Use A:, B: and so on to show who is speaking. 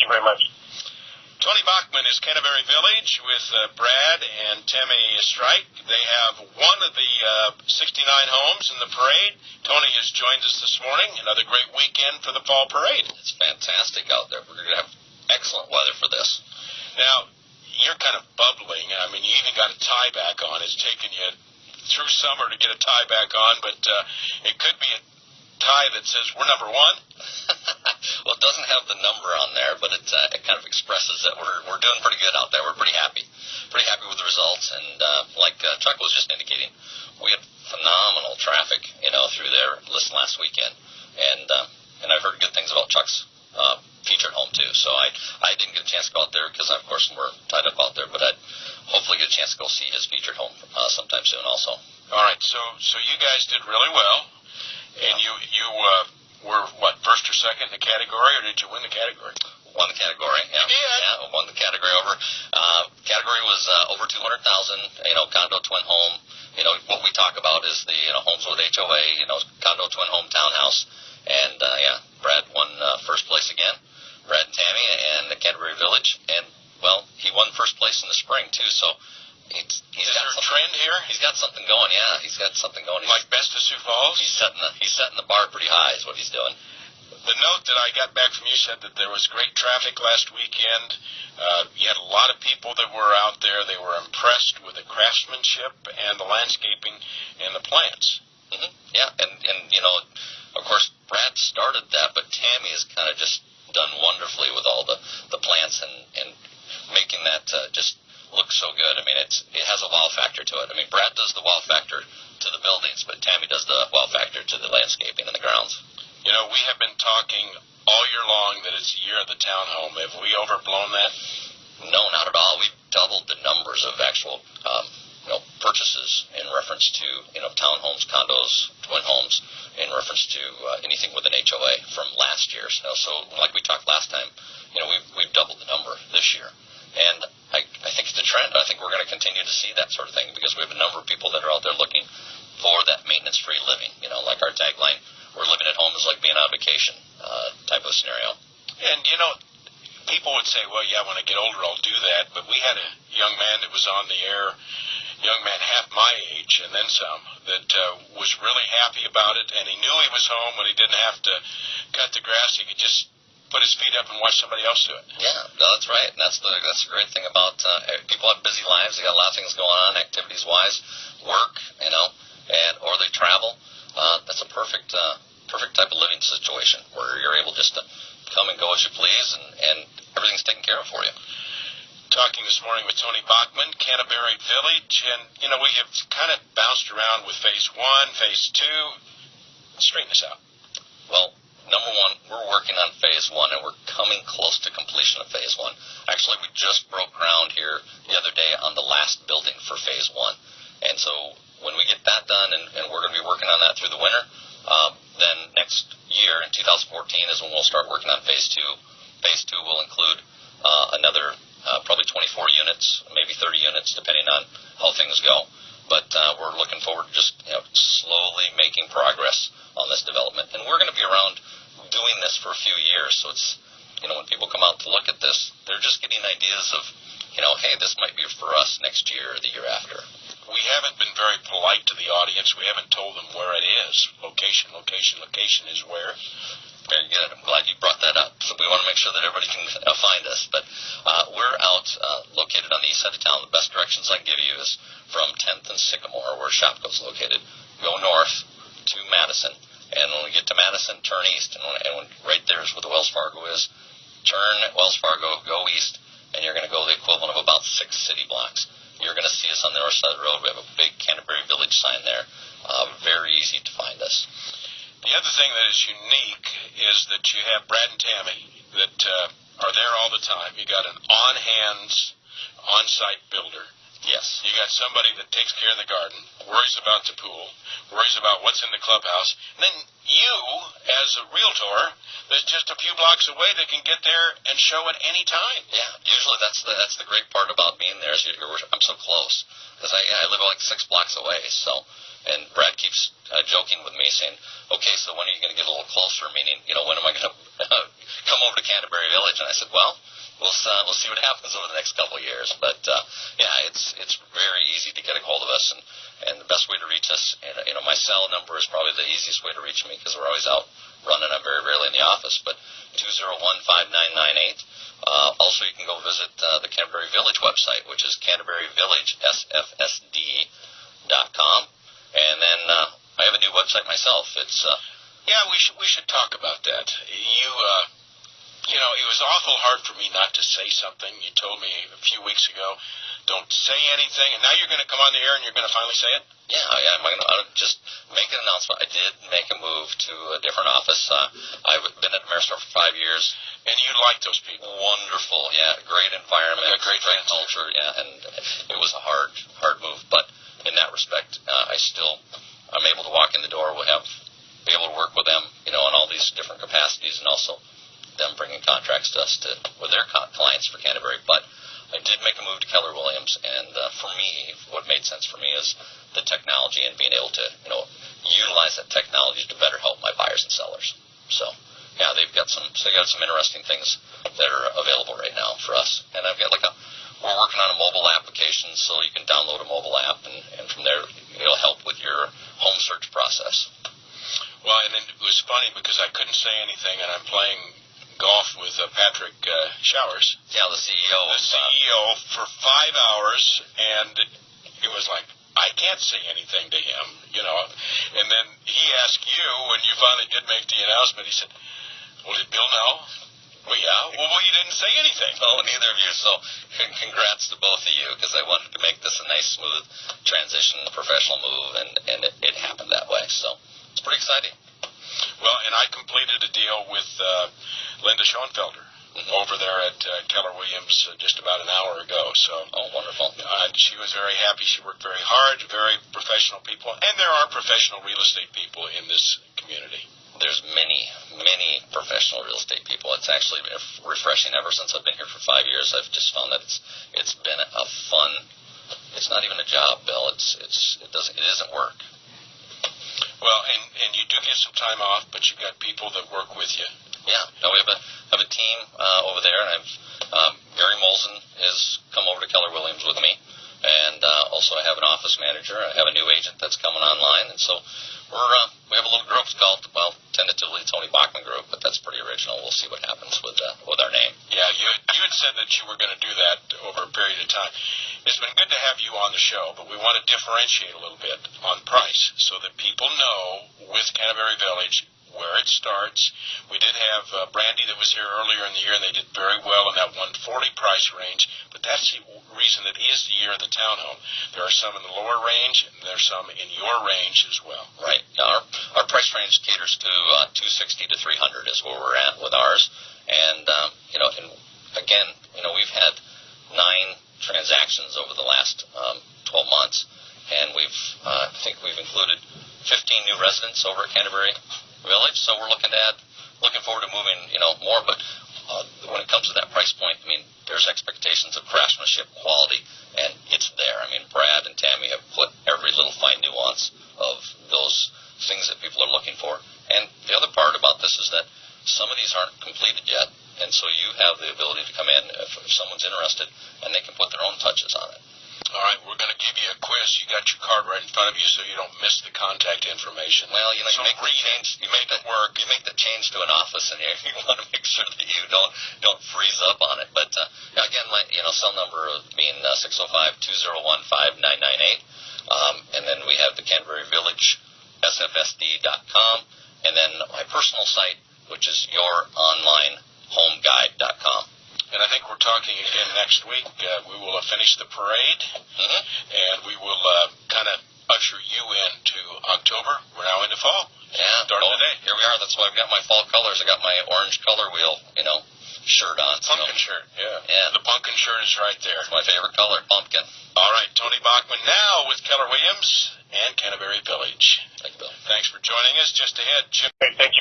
A: very much.
B: Tony Bachman is Canterbury Village with Brad and Tammy Strike. They have one of the 69 homes in the parade. Tony has joined us this morning. Another great weekend for the fall parade.
C: It's fantastic out there. We're going to have excellent weather for this.
B: Now, you're kind of bubbling. I mean, you even got a tie back on. It's taken you through summer to get a tie back on, but it could be a tie that says we're number one.
C: Well, it doesn't have the number on there, but it kind of expresses that we're doing pretty good out there. We're pretty happy with the results. And like Chuck was just indicating, we had phenomenal traffic, through there last weekend. And I've heard good things about Chuck's featured home too. So I didn't get a chance to go out there because, of course, we're tied up out there. But I'd hopefully get a chance to go see his featured home sometime soon also.
B: All right. So you guys did really well, and you were what, first or second in the category, or did you win the category?
C: Won the category. Yeah.
B: You did?
C: Yeah, won the category over. Category was over 200,000. Condo, twin home. What we talk about is the homes with HOA. Condo, twin home, townhouse. And Brad won first place again. Brad and Tammy and the Canterbury Village, and well, he won first place in the spring too. So he's got
B: there a trend here?
C: He's got something going. Yeah, he's got something going.
B: Like best of Sioux Falls?
C: He's setting the bar pretty high. Is what he's doing.
B: The note that I got back from you said that there was great traffic last weekend. You had a lot of people that were out there. They were impressed with the craftsmanship and the landscaping and the plants.
C: Mm-hmm. Yeah, and of course, Brad started that, but Tammy has kind of just done wonderfully with all the plants and making that just look so good. I mean, it has a wow factor to it. I mean, Brad does the wow factor to the buildings, but Tammy does the wow factor to the landscaping and the grounds.
B: We have been talking all year long that it's the year of the townhome. Have we overblown that?
C: No, not at all. We've doubled the numbers of actual purchases in reference to townhomes, condos, twin homes, in reference to anything with an HOA from last year. So like we talked last time, we've doubled the number this year. And I think it's a trend. I think we're going to continue to see that sort of thing because we have a number of people that are out there looking for that maintenance-free living. Like our tagline, we're living at home is like being on vacation type of scenario.
B: And, people would say, well, yeah, when I get older, I'll do that. But we had a young man that was on the air, young man half my age and then some, that was really happy about it. And he knew he was home when he didn't have to cut the grass. He could just put his feet up and watch somebody else do it.
C: Yeah, no, that's right. And that's the great thing about people have busy lives. They got a lot of things going on, activities-wise, work, or they travel. That's a perfect type of living situation where you're able just to come and go as you please, and everything's taken care of for you.
B: Talking this morning with Tony Bachman, Canterbury Village, and, we have kind of bounced around with Phase 1, Phase 2. Straighten us out.
C: Well, number one, we're working on Phase 1, and we're coming close to completion of Phase 1. Actually, we just broke ground here the other day on the last building for Phase 1. And so when we get that done, and we're going to be working on that through the winter, then next year in 2014 is when we'll start working on Phase 2. Phase 2 will include another probably 24 units, maybe 30 units, depending on how things go. But we're looking forward to just slowly making progress on this development. And we're going to be around doing this for a few years. So it's, when people come out to look at this, they're just getting ideas of, hey, this might be for us next year or the year after.
B: We haven't been very polite to the audience. We haven't told them where it is. Location is where.
C: Very good. I'm glad you brought that up. So we want to make sure that everybody can find us. But we're out located on the east side of town. The best directions I can give you is from 10th and Sycamore, where Shopko's located. Go north to Madison. And when we get to Madison, turn east. And when right there is where the Wells Fargo is. Turn at Wells Fargo, go east, and you're going to go the equivalent of about 6 city blocks. You're going to see us on the north side of the road. We have a big Canterbury Village sign there. Very easy to find us.
B: The other thing that is unique is that you have Brad and Tammy that are there all the time. You got an on-hands, on-site builder.
C: Yes.
B: You got somebody that takes care of the garden, worries about the pool, worries about what's in the clubhouse. And then you, as a realtor, there's just a few blocks away that can get there and show at any time.
C: Yeah, usually that's the great part about being there is I'm so close. Because I live like 6 blocks away, so And Brad keeps joking with me, saying, okay, so when are you going to get a little closer, meaning, when am I going to come over to Canterbury Village? And I said, well, we'll see what happens over the next couple of years. But, it's very easy to get a hold of us, and the best way to reach us, my cell number is probably the easiest way to reach me because we're always out running. I'm very rarely in the office, but 201-5998. Also, you can go visit the Canterbury Village website, which is canterburyvillagesffsd.com. And then I have a new website myself. It's
B: we should talk about that. It was awful hard for me not to say something. You told me a few weeks ago, don't say anything, and now you're going to come on the air and you're going to finally say it?
C: Yeah, I'm going to just make an announcement. I did make a move to a different office. I've been at Ameristar for 5 years.
B: And you like those people?
C: Wonderful, yeah, great environment,
B: great
C: culture, yeah, and it was a hard move, but in that respect, I'm able to walk in the door. Be able to work with them, on all these different capacities, and also them bringing contracts to us with their clients for Canterbury. But I did make a move to Keller Williams, and for me, what made sense for me is the technology and being able to, utilize that technology to better help my buyers and sellers. So, yeah, they've got some interesting things that are available right now for us. And I've got we're working on a mobile application, so you can download a mobile app, and from there, it'll help with your home search process.
B: Well, and it was funny because I couldn't say anything, and I'm playing golf with Patrick Showers.
C: Yeah, the CEO.
B: The CEO for 5 hours, and it was like, I can't say anything to him, And then he asked you, when you finally did make the announcement, he said, well, did Bill know? Well, yeah. Well, you didn't say anything.
C: No, neither of you. So congrats to both of you, because I wanted to make this a nice, smooth transition, professional move, and it happened that way. So it's pretty exciting.
B: Well, and I completed a deal with Linda Schoenfelder over there at Keller Williams just about an hour ago. So,
C: wonderful.
B: She was very happy. She worked very hard, very professional people, and there are professional real estate people in this community.
C: There's many, many professional real estate people. It's actually been refreshing ever since I've been here for 5 years. I've just found that it's been a fun. It's not even a job, Bill. It isn't work.
B: Well, and you do get some time off, but you've got people that work with you.
C: Yeah. No, we have a team over there, and Gary Molson has come over to Keller Williams with me, and also I have an office manager. I have a new agent that's coming online, and so we have a little group called, tentatively Tony Bachman Group, but that's pretty original. We'll see what happens with our name.
B: Yeah, you had said that you were going to do that over a period of time. It's been good to have you on the show, but we want to differentiate a little bit on price so that people know with Canterbury Village where it starts. We did have Brandy that was here earlier in the year, and they did very well in that 140 price range, but that's the reason it is the year of the townhome. There are some in the lower range, and there's some in your range as well.
C: Right. Our price range caters to 260 to 300 is where we're at with ours. And, and again, we've had 9 transactions over the last 12 months, and I think we've included 15 new residents over at Canterbury Village, so we're looking forward to moving, more. But when it comes to that price point, there's expectations of craftsmanship, quality, and it's there. Brad and Tammy have put every little fine nuance of those things that people are looking for. And the other part about this is that some of these aren't completed yet, and so you have the ability to come in if someone's interested, and they can put their own touches on it.
B: All right, we're going to give you a quiz. You got your card right in front of you, so you don't miss the contact information.
C: Well, you make the change. You make the change to an office, and you want to make sure that you don't freeze up on it. But again, cell number being 605-201-5998, and then we have the Canterbury Village SFSD.com, and then my personal site, which is youronlinehomeguide.com.
B: And I think we're talking again next week. We will have finished the parade, and we will kind of usher you into October. We're now into fall.
C: Yeah.
B: Start of the day.
C: Here we are. That's why I've got my fall colors. I got my orange color wheel, shirt on.
B: Pumpkin shirt, yeah. The pumpkin shirt is right there.
C: It's my favorite color, pumpkin.
B: All right, Tony Bachman now with Keller Williams and Canterbury Village.
C: Thank you, Bill.
B: Thanks for joining us. Just ahead, Jim.
A: Thank you very much.